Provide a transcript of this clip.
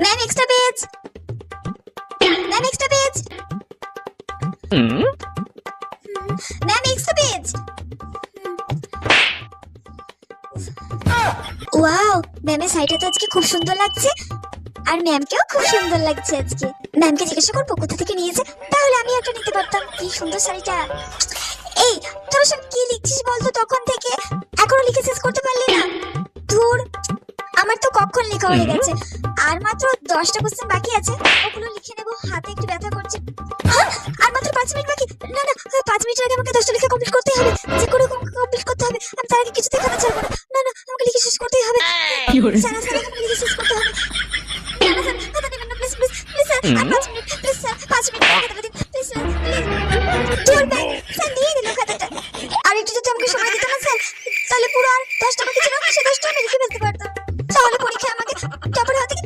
Ma'am extra page, ma'am extra page, ma'am extra page. Wow, ম্যামের শাড়িটা তো আজকে খুব সুন্দর লাগছে, আর ম্যামকেও খুব সুন্দর লাগছে আজকে। ম্যামকে জিজ্ঞাসা করবো কোথা থেকে নিয়েছে, তাহলে আমি একটা নিতে পারতাম। কি সুন্দর শাড়িটা। এই তোরা সব কি লিখছিস বলতো তখন থেকে, এখনো লিখে শেষ করতে পারলি না? ধুর, আমার তো কখন লেখা হয়ে গেছে, আর মাত্র 10টা কোশ্চেন বাকি আছে, ওগুলো লিখে নেবো। হাতে একটু ব্যথা করছে। হ্যাঁ, আর মাত্র 5 মিনিট বাকি। না না, 5 মিনিটের আগে আমাকে 10টা লেখা কমপ্লিট করতেই হবে, যে করে কমপ্লিট করতে হবে। আমি তার আগে কিছুতেই খাতা ছাড়বো না। না না, আমাকে লিখে শেষ করতেই হবে। স্যার আমাকে লিখে শেষ করতে হবে। না না স্যার, খাতা নেবেন না প্লিজ প্লিজ প্লিজ স্যার, আর 5